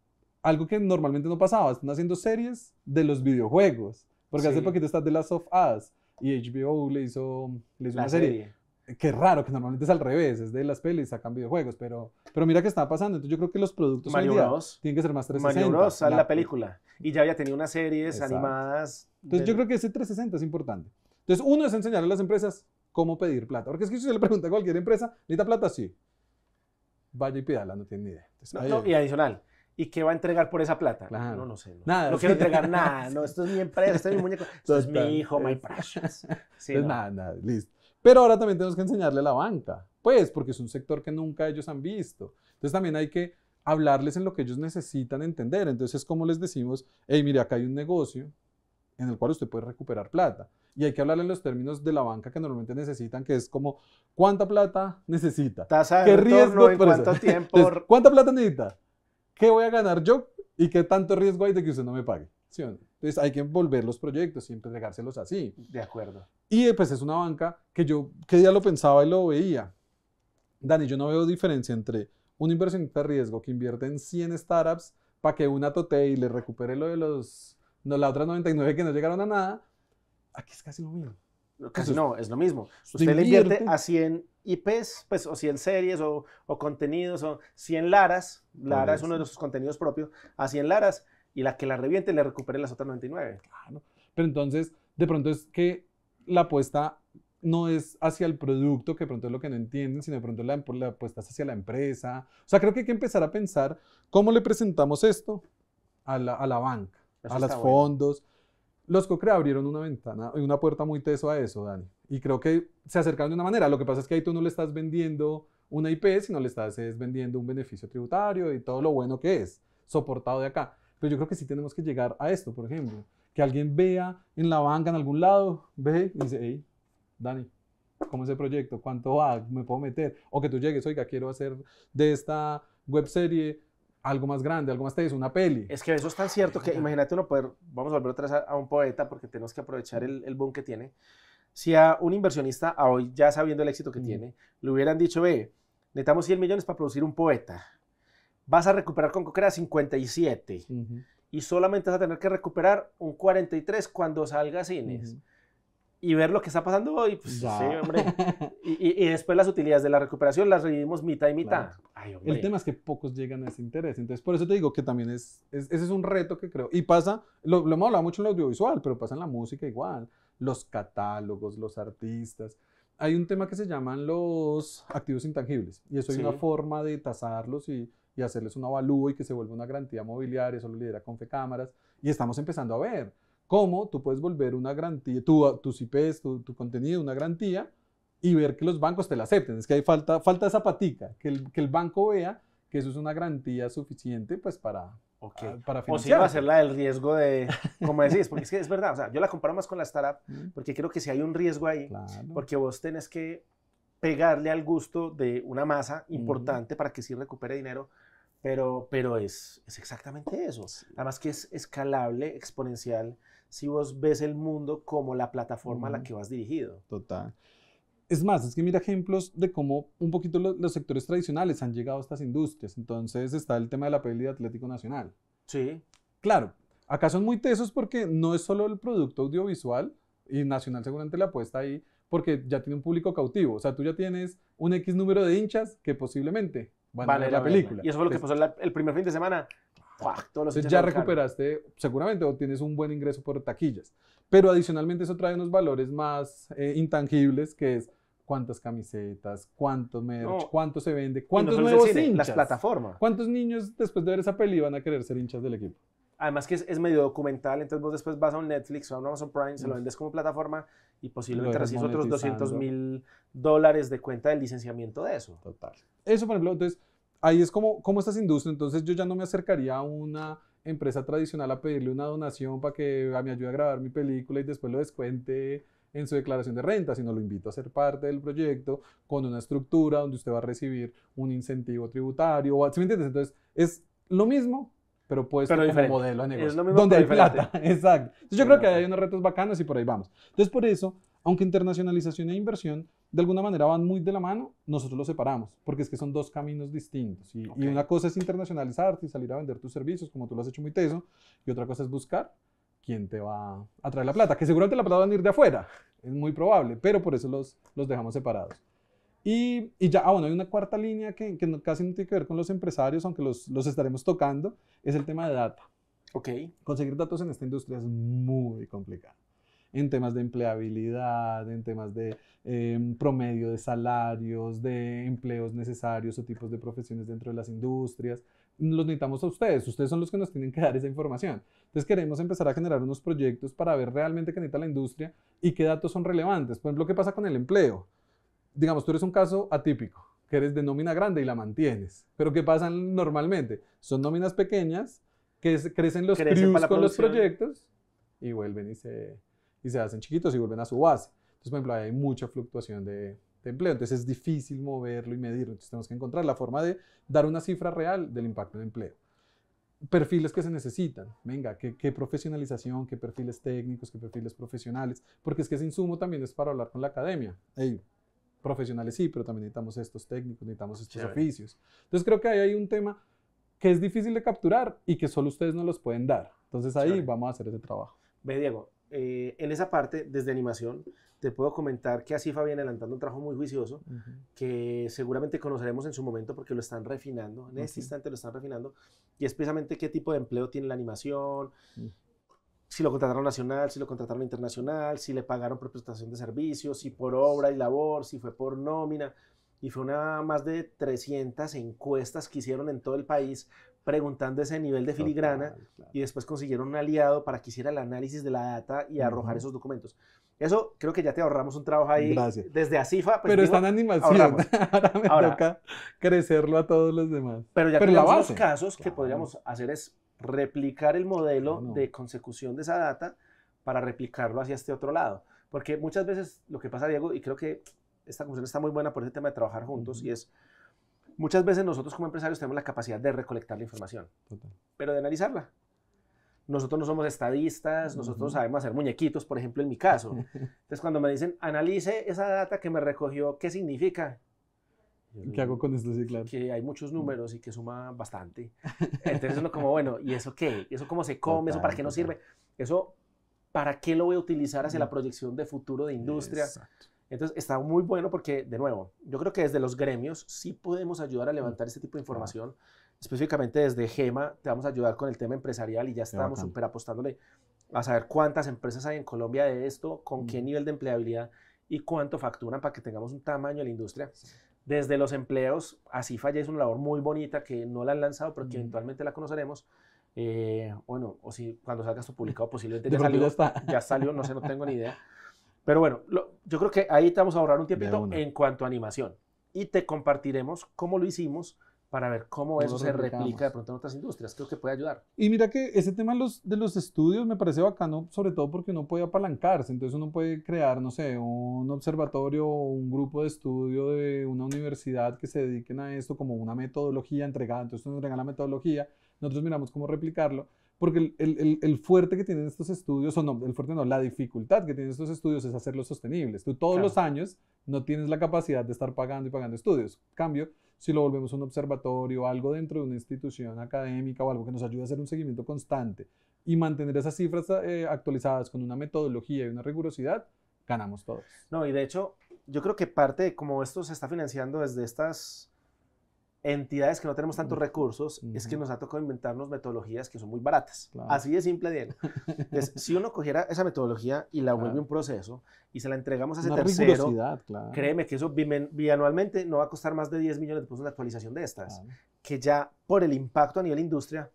algo que normalmente no pasaba, están haciendo series de los videojuegos. Porque hace Sí. poquito está The Last of Us y HBO le hizo La una serie. Qué raro, que normalmente es al revés, es de las pelis, sacan videojuegos, pero mira qué está pasando. Entonces yo creo que los productos hoy en Mario día Bros. tienen que ser más 360. Mario Bros. Sale la película. Y ya había tenido unas series Exacto. animadas. Entonces yo creo que ese 360 es importante. Entonces uno es enseñarle a las empresas cómo pedir plata. Porque es que si se le pregunta a cualquier empresa, ¿necesita plata? Sí. Vaya y pídala, no tiene ni idea. Entonces, y adicional. ¿Y qué va a entregar por esa plata? Claro. No sé. Nada, No sí. quiero entregar nada. No, esto es mi empresa, esto es mi muñeco. Esto es Total. mi hijo, my precious. Sí, Entonces, no. nada, listo. Pero ahora también tenemos que enseñarle a la banca, pues, porque es un sector que nunca ellos han visto. Entonces también hay que hablarles en lo que ellos necesitan entender. Entonces, como les decimos, hey, mire, acá hay un negocio en el cual usted puede recuperar plata. Y hay que hablarle en los términos de la banca que normalmente necesitan, que es como, ¿cuánta plata necesita? Tasa de ¿Qué retorno, riesgo? en Por eso. cuánto tiempo. Entonces, ¿cuánta plata necesita? ¿Qué voy a ganar yo? ¿Y qué tanto riesgo hay de que usted no me pague? ¿Sí o no? Entonces hay que envolver los proyectos, siempre entregárselos así. De acuerdo. Y pues es una banca que yo que ya lo pensaba y lo veía. Dani, yo no veo diferencia entre un inversionista de riesgo que invierte en 100 startups para que una tote y le recupere lo de la otra 99 que no llegaron a nada. Aquí es casi lo mismo. Casi no, es lo mismo. Usted Usted le invierte invierte. a 100 IPs, pues, o 100 series, o contenidos, o 100 Laras. Lara es uno de sus contenidos propios. A 100 Laras, y la que la reviente le recupere las otras 99. Claro. Pero entonces, de pronto es que la apuesta no es hacia el producto, que de pronto es lo que no entienden, sino de pronto la apuesta es hacia la empresa. O sea, creo que hay que empezar a pensar cómo le presentamos esto a la banca, Eso a los está bueno. fondos. Los Cocrea abrieron una ventana y una puerta muy teso a eso, Dani. Y creo que se acercaron de una manera. Lo que pasa es que ahí tú no le estás vendiendo una IP, sino le estás vendiendo un beneficio tributario y todo lo bueno que es, soportado de acá. Pero yo creo que sí tenemos que llegar a esto, por ejemplo, que alguien vea en la banca, en algún lado, ve y dice, hey, Dani, ¿cómo es el proyecto? ¿Cuánto va? ¿Me puedo meter? O que tú llegues, oiga, quiero hacer de esta webserie algo más grande, algo más teso, una peli. Es que eso es tan cierto que imagínate uno poder, vamos a volver otra vez a un poeta porque tenemos que aprovechar el boom que tiene. Si a un inversionista, a hoy ya sabiendo el éxito que tiene, le hubieran dicho, ve, necesitamos 100 millones para producir un poeta, vas a recuperar con Cocrea 57 y solamente vas a tener que recuperar un 43 cuando salga a cines. Y ver lo que está pasando hoy, pues Ya. sí, hombre. Y después las utilidades de la recuperación las dividimos mitad y mitad. Claro. Ay, hombre. El tema es que pocos llegan a ese interés. Entonces, por eso te digo que también ese es un reto que creo. Y pasa, lo hemos hablado mucho en el audiovisual, pero pasa en la música igual. Los catálogos, los artistas. Hay un tema que se llaman los activos intangibles. Y eso hay Sí. una forma de tasarlos y hacerles un avalúo y que se vuelva una garantía mobiliaria. Eso lo lidera Confecámaras. Y estamos empezando a ver cómo tú puedes volver una garantía, tus IPs, tu contenido, una garantía, y ver que los bancos te la acepten. Es que hay falta esa patica, que el banco vea que eso es una garantía suficiente pues para O financiar. si va a ser la del riesgo de, como decís, porque es que es verdad, o sea, yo la comparo más con la startup, porque creo que si hay un riesgo ahí, Claro. porque vos tenés que pegarle al gusto de una masa importante para que sí recupere dinero, pero es exactamente eso. Además que es escalable, exponencial, si vos ves el mundo como la plataforma a la que vas dirigido. Total. Es más, es que mira ejemplos de cómo un poquito los sectores tradicionales han llegado a estas industrias. Entonces está el tema de la peli de Atlético Nacional. Sí. Claro, acá son muy tesos porque no es solo el producto audiovisual, y Nacional seguramente le apuesta ahí, porque ya tiene un público cautivo. O sea, tú ya tienes un X número de hinchas que posiblemente van a ver la película. Y eso fue lo que pasó el primer fin de semana. ¡Puah! Todos los Entonces hinchas ya arrancaron. recuperaste, seguramente, o tienes un buen ingreso por taquillas. Pero adicionalmente eso trae unos valores más intangibles, que es cuántas camisetas, cuánto merch, cuánto se vende, Y no cuántos solo es el nuevos cine, hinchas. las plataformas. ¿Cuántos niños después de ver esa peli van a querer ser hinchas del equipo? Además que es medio documental, entonces vos después vas a un Netflix o a un Amazon Prime, se lo vendes como plataforma y posiblemente Lo dejas recibes otros monetizando. $200,000 de cuenta del licenciamiento de eso. Total. Eso, por ejemplo, entonces, ahí es como estas industrias. Entonces, yo ya no me acercaría a una empresa tradicional a pedirle una donación para que me ayude a grabar mi película y después lo descuente en su declaración de renta, sino lo invito a ser parte del proyecto con una estructura donde usted va a recibir un incentivo tributario. ¿Sí me entiendes? Entonces, es lo mismo, pero puesto como diferente. modelo de negocio. Es lo mismo, donde hay pero diferente. plata. Exacto. Entonces, yo creo que hay unos retos bacanos y por ahí vamos. Entonces, por eso, aunque internacionalización e inversión de alguna manera van muy de la mano, nosotros los separamos, porque es que son dos caminos distintos. Y una cosa es internacionalizarte y salir a vender tus servicios, como tú lo has hecho muy teso, y otra cosa es buscar quién te va a traer la plata, que seguramente la plata va a venir de afuera, es muy probable, pero por eso los dejamos separados. Y ya, bueno, hay una cuarta línea que casi no tiene que ver con los empresarios, aunque los estaremos tocando, es el tema de data. Ok. Conseguir datos en esta industria es muy complicado. En temas de empleabilidad, en temas de promedio de salarios, de empleos necesarios o tipos de profesiones dentro de las industrias. Los necesitamos a ustedes son los que nos tienen que dar esa información. Entonces queremos empezar a generar unos proyectos para ver realmente qué necesita la industria y qué datos son relevantes. Por ejemplo, ¿qué pasa con el empleo? Digamos, tú eres un caso atípico, que eres de nómina grande y la mantienes. Pero ¿qué pasa normalmente? Son nóminas pequeñas que crecen los crews para la con los producción. proyectos y vuelven y se hacen chiquitos y vuelven a su base. Entonces, por ejemplo, hay mucha fluctuación de empleo. Entonces, es difícil moverlo y medirlo. Entonces, tenemos que encontrar la forma de dar una cifra real del impacto en empleo. Perfiles que se necesitan. Venga, ¿qué profesionalización? ¿Qué perfiles técnicos? ¿Qué perfiles profesionales? Porque es que ese insumo también es para hablar con la academia. Hey, profesionales sí, pero también necesitamos estos técnicos, necesitamos estos oficios. Entonces, creo que ahí hay un tema que es difícil de capturar y que solo ustedes nos los pueden dar. Entonces, ahí vamos a hacer ese trabajo. Ve, Diego, en esa parte, desde animación, te puedo comentar que Asifa viene adelantando un trabajo muy juicioso, que seguramente conoceremos en su momento porque lo están refinando, en este instante lo están refinando, y es precisamente qué tipo de empleo tiene la animación, si lo contrataron nacional, si lo contrataron internacional, si le pagaron por prestación de servicios, si por obra y labor, si fue por nómina, y fue más de 300 encuestas que hicieron en todo el país preguntando ese nivel de filigrana Claro. y después consiguieron un aliado para que hiciera el análisis de la data y arrojar esos documentos. Eso creo que ya te ahorramos un trabajo ahí. Gracias. Desde ASIFA. Pues, Pero digo, está en animación. ahorramos. Ahora me Ahora, toca crecerlo a todos los demás. Pero ya Pero tenemos la unos base. casos que Claro. podríamos hacer es replicar el modelo Claro. de consecución de esa data para replicarlo hacia este otro lado. Porque muchas veces lo que pasa, Diego, y creo que esta conversación está muy buena por ese tema de trabajar juntos, y es, muchas veces nosotros como empresarios tenemos la capacidad de recolectar la información, Total. pero de analizarla. Nosotros no somos estadistas, nosotros sabemos hacer muñequitos, por ejemplo, en mi caso. Entonces, cuando me dicen, analice esa data que me recogió, ¿qué significa? Yo ¿Qué hago con esto? Sí, claro. que hay muchos números y que suma bastante. Entonces uno como, bueno, ¿y eso qué? ¿Eso cómo se come? ¿Eso para qué nos sirve? ¿Eso para qué lo voy a utilizar hacia la proyección de futuro de industria? Exacto. Entonces está muy bueno porque, de nuevo, yo creo que desde los gremios sí podemos ayudar a levantar este tipo de información. Específicamente desde GEMA te vamos a ayudar con el tema empresarial y ya estamos bacán. súper apostándole a saber cuántas empresas hay en Colombia de esto, con qué nivel de empleabilidad y cuánto facturan para que tengamos un tamaño de la industria. Desde los empleos, ASIFA ya es una labor muy bonita que no la han lanzado, pero que eventualmente la conoceremos. Bueno, o si cuando salga esto publicado posiblemente Yo ya creo que salió, ya está. ya salió, no sé, no tengo ni idea. Pero bueno, yo creo que ahí te vamos a ahorrar un De tiempito una. en cuanto a animación. Y te compartiremos cómo lo hicimos para ver cómo ¿Cómo eso lo se replicamos? replica de pronto en otras industrias. Creo que puede ayudar. Y mira que ese tema de los estudios me parece bacano, sobre todo porque uno puede apalancarse. Entonces uno puede crear, no sé, un observatorio o un grupo de estudio de una universidad que se dediquen a esto como una metodología entregada. Entonces uno entrega la metodología, nosotros miramos cómo replicarlo. Porque el fuerte que tienen estos estudios, o no, el fuerte no, la dificultad que tienen estos estudios es hacerlos sostenibles. Tú todos Claro. los años no tienes la capacidad de estar pagando y pagando estudios. En cambio, si lo volvemos un observatorio, algo dentro de una institución académica o algo que nos ayude a hacer un seguimiento constante y mantener esas cifras actualizadas con una metodología y una rigurosidad, ganamos todos. No, y de hecho, yo creo que parte de cómo esto se está financiando desde estas entidades que no tenemos tantos recursos, es que nos ha tocado inventarnos metodologías que son muy baratas. Claro. Así de simple, Diego. Entonces, si uno cogiera esa metodología y la vuelve Claro. un proceso y se la entregamos a ese Una tercero, rigurosidad, claro. créeme que eso bianualmente no va a costar más de 10 millones de pesos una actualización de estas. Claro. Que ya por el impacto a nivel industria,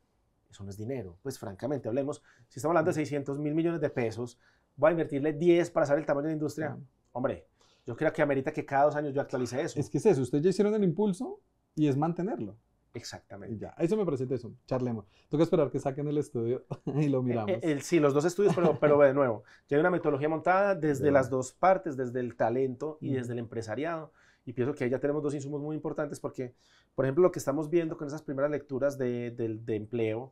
eso no es dinero. Pues francamente, hablemos, si estamos hablando de 600 mil millones de pesos, voy a invertirle 10 para saber el tamaño de la industria. Claro. Hombre, yo creo que amerita que cada 2 años yo actualice eso. Es que es eso, ustedes ya hicieron el impulso y es mantenerlo. Y Exactamente. ya, eso me parece eso, charlemos. Toca esperar que saquen el estudio y lo miramos. Sí, los dos estudios, pero de nuevo, ya hay una metodología montada desde De las una. dos partes, desde el talento y desde el empresariado. Y pienso que ahí ya tenemos dos insumos muy importantes porque, por ejemplo, lo que estamos viendo con esas primeras lecturas de empleo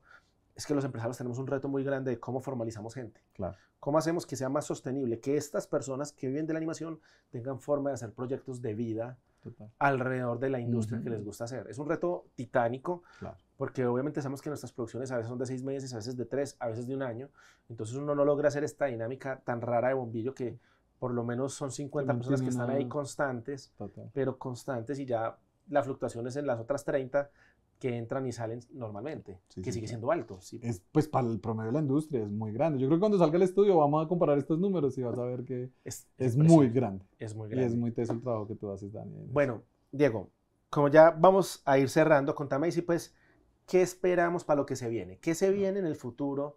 es que los empresarios tenemos un reto muy grande de cómo formalizamos gente. Claro. ¿Cómo hacemos que sea más sostenible? Que estas personas que viven de la animación tengan forma de hacer proyectos de vida Total. alrededor de la industria Ujú. que les gusta hacer. Es un reto titánico, Claro. porque obviamente sabemos que nuestras producciones a veces son de 6 meses, a veces de 3, a veces de 1 año. Entonces uno no logra hacer esta dinámica tan rara de bombillo que por lo menos son 50 personas que están ahí constantes, Total. pero constantes, y ya la fluctuación es en las otras 30 que entran y salen normalmente, Sí, que sí, sigue claro. siendo alto. Sí. Es, pues para el promedio de la industria es muy grande. Yo creo que cuando salga el estudio vamos a comparar estos números y vas a ver que es muy impresionante, grande. es muy Y grande. es muy teso el trabajo que tú haces, Dani. Bueno, Diego, como ya vamos a ir cerrando, contame ahí sí, pues, ¿qué esperamos para lo que se viene? ¿Qué se viene en el futuro?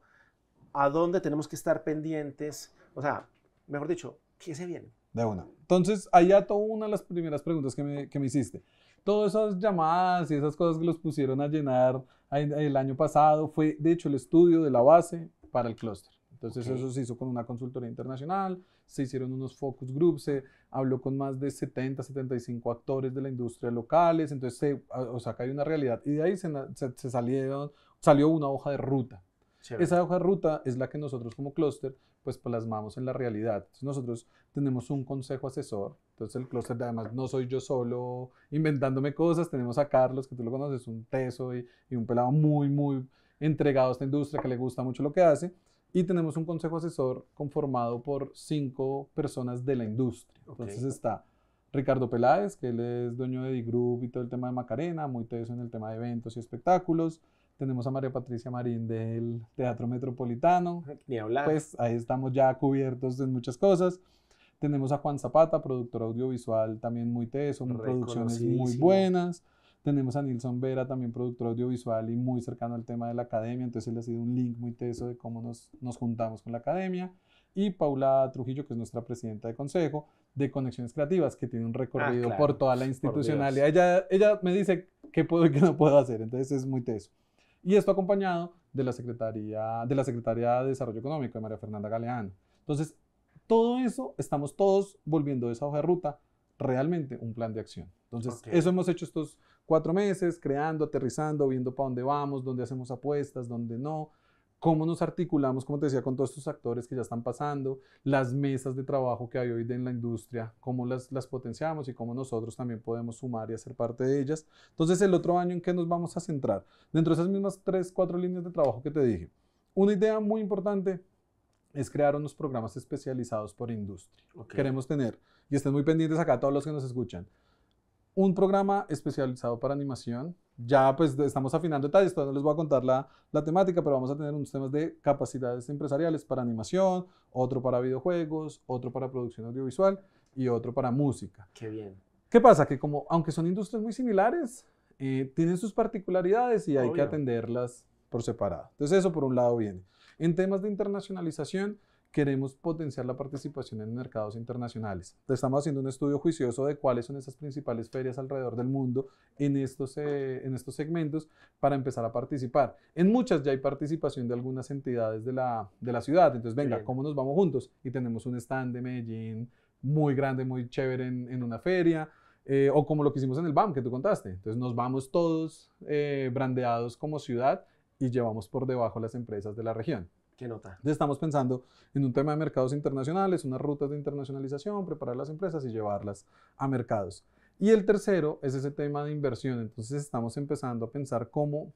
¿A dónde tenemos que estar pendientes? O sea, mejor dicho, ¿qué se viene? De una. Entonces, ahí ya toda una de las primeras preguntas que me hiciste. Todas esas llamadas y esas cosas que los pusieron a llenar el año pasado fue, de hecho, el estudio de la base para el clúster. Entonces, Ok. eso se hizo con una consultoría internacional, se hicieron unos focus groups, se habló con más de 70, 75 actores de la industria locales, entonces, o sea, acá hay una realidad. Y de ahí salió una hoja de ruta. Chévere. Esa hoja de ruta es la que nosotros como clúster pues plasmamos en la realidad. Entonces nosotros tenemos un consejo asesor. Entonces el clúster además no soy yo solo inventándome cosas. Tenemos a Carlos, que tú lo conoces, un teso y un pelado muy, muy entregado a esta industria que le gusta mucho lo que hace. Y tenemos un consejo asesor conformado por 5 personas de la industria. Entonces está Ricardo Peláez, que él es dueño de D-Group y todo el tema de Macarena, muy teso en el tema de eventos y espectáculos. Tenemos a María Patricia Marín del Teatro Metropolitano. Ni hablar. Pues ahí estamos ya cubiertos en muchas cosas. Tenemos a Juan Zapata, productor audiovisual también muy teso, producciones muy Reconocidísimo. buenas. Tenemos a Nilson Vera, también productor audiovisual y muy cercano al tema de la academia, entonces él ha sido un link muy teso de cómo nos juntamos con la academia. Y Paula Trujillo, que es nuestra presidenta de consejo de Conexiones Creativas, que tiene un recorrido claro, por toda la institucionalidad. Ella me dice qué puedo y qué no puedo hacer, entonces es muy teso. Y esto acompañado de la Secretaría de Desarrollo Económico, de María Fernanda Galeano. Entonces, todo eso, estamos todos volviendo de esa hoja de ruta realmente un plan de acción. Entonces, eso hemos hecho estos 4 meses, creando, aterrizando, viendo para dónde vamos, dónde hacemos apuestas, dónde no, cómo nos articulamos, como te decía, con todos estos actores que ya están pasando, las mesas de trabajo que hay hoy en la industria, cómo las potenciamos y cómo nosotros también podemos sumar y hacer parte de ellas. Entonces, el otro año, ¿en qué nos vamos a centrar? Dentro de esas mismas 3, 4 líneas de trabajo que te dije, una idea muy importante es crear unos programas especializados por industria. Queremos tener, y estén muy pendientes acá todos los que nos escuchan, un programa especializado para animación. Ya pues estamos afinando detalles, todavía no les voy a contar la temática, pero vamos a tener unos temas de capacidades empresariales para animación, otro para videojuegos, otro para producción audiovisual y otro para música. Qué bien. ¿Qué pasa? Que como, aunque son industrias muy similares, tienen sus particularidades y hay que atenderlas por separado. Entonces eso por un lado viene. En temas de internacionalización, queremos potenciar la participación en mercados internacionales. Estamos haciendo un estudio juicioso de cuáles son esas principales ferias alrededor del mundo en estos segmentos para empezar a participar. En muchas ya hay participación de algunas entidades de la ciudad. Entonces, venga, ¿cómo nos vamos juntos? Y tenemos un stand de Medellín muy grande, muy chévere en una feria. O como lo que hicimos en el BAM, que tú contaste. Entonces, nos vamos todos brandeados como ciudad y llevamos por debajo las empresas de la región. ¿Qué nota? Entonces estamos pensando en un tema de mercados internacionales, unas rutas de internacionalización, preparar las empresas y llevarlas a mercados. Y el tercero es ese tema de inversión. Entonces estamos empezando a pensar cómo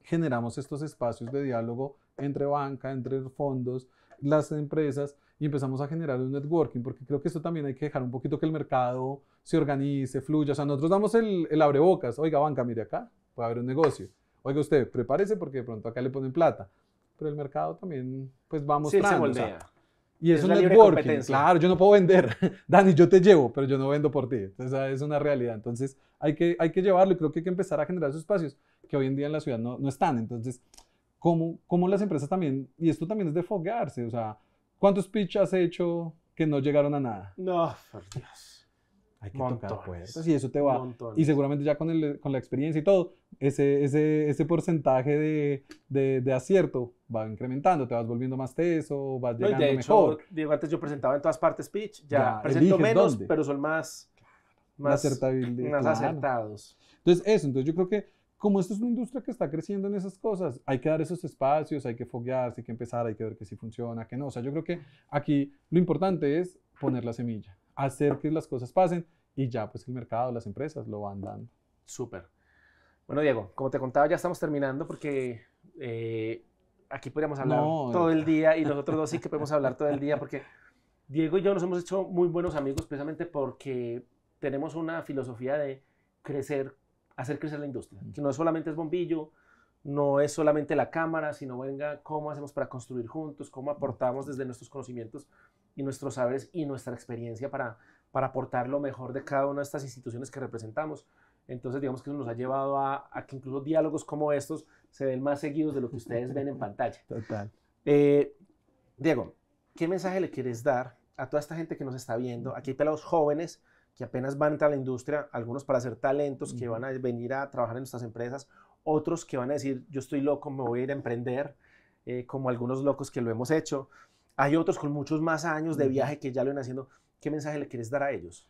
generamos estos espacios de diálogo entre banca, entre fondos, las empresas y empezamos a generar un networking, porque creo que esto también hay que dejar un poquito que el mercado se organice, fluya. O sea, nosotros damos el abrebocas. Oiga, banca, mire acá, puede haber un negocio. Oiga usted, prepárese porque de pronto acá le ponen plata. Pero el mercado también, pues va mostrando. Sí, se moldea. Y es un networking. Claro, yo no puedo vender. Dani, yo te llevo, pero yo no vendo por ti. Entonces, es una realidad. Entonces, hay que llevarlo y creo que hay que empezar a generar esos espacios que hoy en día en la ciudad no están. Entonces, ¿cómo las empresas también, y esto también es de foguearse, o sea, ¿cuántos pitch has hecho que no llegaron a nada? No, por Dios. Hay que Montones. tocar puertas y eso te va. Montones. Y seguramente ya con la experiencia y todo, ese porcentaje de acierto va incrementando, te vas volviendo más teso, vas llegando de mejor. hecho, Diego, antes yo presentaba en todas partes pitch, ya presento menos, dónde. pero son más acertados. Entonces yo creo que como esto es una industria que está creciendo en esas cosas, hay que dar esos espacios, hay que foguearse, hay que empezar, hay que ver que sí funciona, que no. O sea, yo creo que aquí lo importante es poner la semilla, hacer que las cosas pasen y ya pues el mercado, las empresas lo van dando. Súper. Bueno, Diego, como te contaba, ya estamos terminando porque aquí podríamos hablar todo el día y nosotros dos sí que podemos hablar todo el día porque Diego y yo nos hemos hecho muy buenos amigos precisamente porque tenemos una filosofía de hacer crecer la industria, que no solamente es bombillo, no es solamente la cámara, sino venga, cómo hacemos para construir juntos, cómo aportamos desde nuestros conocimientos y nuestros saberes y nuestra experiencia para aportar lo mejor de cada una de estas instituciones que representamos. Entonces, digamos que eso nos ha llevado a que incluso diálogos como estos se ven más seguidos de lo que ustedes ven en pantalla. Total. Diego, ¿qué mensaje le quieres dar a toda esta gente que nos está viendo? Aquí hay pelados jóvenes que apenas van a entrar a la industria, algunos para ser talentos que van a venir a trabajar en nuestras empresas, otros que van a decir, yo estoy loco, me voy a ir a emprender, como algunos locos que lo hemos hecho. Hay otros con muchos más años de viaje que ya lo ven haciendo. ¿Qué mensaje le quieres dar a ellos?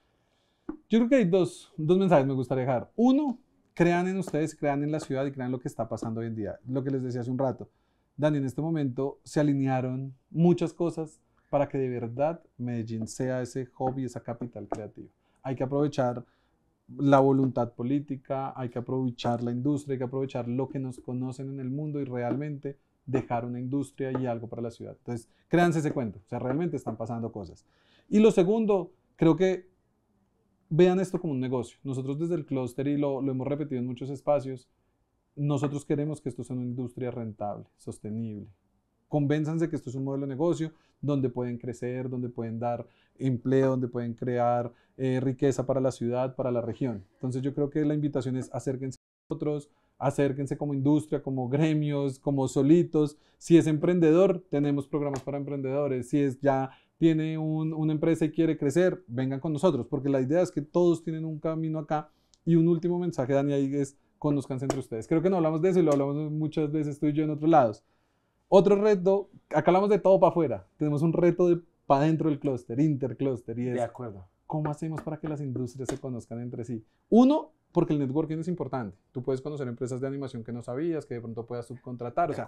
Yo creo que hay dos mensajes que me gustaría dejar. Uno, crean en ustedes, crean en la ciudad y crean lo que está pasando hoy en día. Lo que les decía hace un rato. Dani, en este momento se alinearon muchas cosas para que de verdad Medellín sea ese hub y esa capital creativa. Hay que aprovechar la voluntad política, hay que aprovechar la industria, hay que aprovechar lo que nos conocen en el mundo y realmente dejar una industria y algo para la ciudad. Entonces, créanse ese cuento. O sea, realmente están pasando cosas. Y lo segundo, creo que vean esto como un negocio. Nosotros desde el clúster, y lo hemos repetido en muchos espacios, nosotros queremos que esto sea una industria rentable, sostenible, convénzanse que esto es un modelo de negocio donde pueden crecer, donde pueden dar empleo, donde pueden crear riqueza para la ciudad, para la región. Entonces yo creo que la invitación es acérquense a nosotros, acérquense como industria, como gremios, como solitos. Si es emprendedor, tenemos programas para emprendedores. Si es ya tiene una empresa y quiere crecer, vengan con nosotros, porque la idea es que todos tienen un camino acá. Y un último mensaje, Dani, ahí es conózcanse entre ustedes. Creo que no hablamos de eso y lo hablamos muchas veces tú y yo en otros lados. Otro reto, acá hablamos de todo para afuera, tenemos un reto para dentro del clúster, interclúster, y es De acuerdo. ¿cómo hacemos para que las industrias se conozcan entre sí? Uno, porque el networking es importante. Tú puedes conocer empresas de animación que no sabías, que de pronto puedas subcontratar, o sea,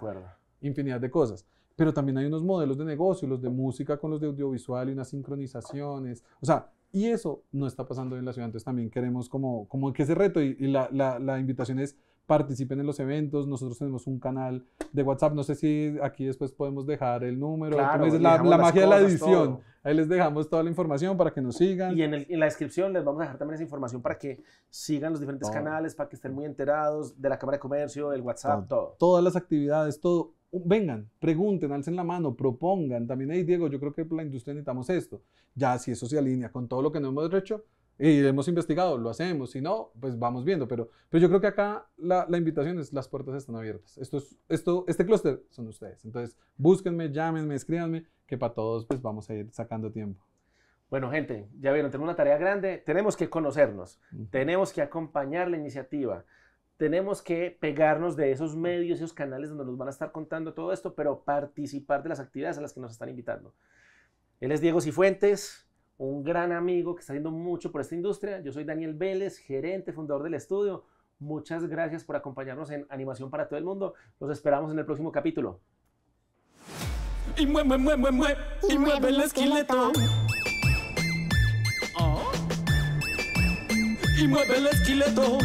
infinidad de cosas. Pero también hay unos modelos de negocio, los de música con los de audiovisual y unas sincronizaciones. O sea, y eso no está pasando en la ciudad. Entonces también queremos como que ese reto y la invitación es participen en los eventos. Nosotros tenemos un canal de WhatsApp. No sé si aquí después podemos dejar el número. Claro, la magia de la edición. Todo. Ahí les dejamos toda la información para que nos sigan. Y en la descripción les vamos a dejar también esa información para que sigan los diferentes canales, para que estén muy enterados de la Cámara de Comercio, del WhatsApp, todo. Todas las actividades, todo. Vengan, pregunten, alcen la mano, propongan. También ahí, Diego, yo creo que la industria necesitamos esto. Ya, si eso se alinea con todo lo que no hemos hecho y hemos investigado, lo hacemos. Si no, pues vamos viendo. Pero yo creo que acá la invitación es, las puertas están abiertas. Este clúster son ustedes. Entonces, búsquenme, llámenme, escríbanme, que para todos pues vamos a ir sacando tiempo. Bueno, gente, ya vieron, tenemos una tarea grande. Tenemos que conocernos, tenemos que acompañar la iniciativa. Tenemos que pegarnos de esos medios, esos canales donde nos van a estar contando todo esto, pero participar de las actividades a las que nos están invitando. Él es Diego Cifuentes, un gran amigo que está haciendo mucho por esta industria. Yo soy Daniel Vélez, gerente, fundador del estudio. Muchas gracias por acompañarnos en Animación para Todo el Mundo. Los esperamos en el próximo capítulo. Y mueve el esqueleto. Y mueve el esqueleto.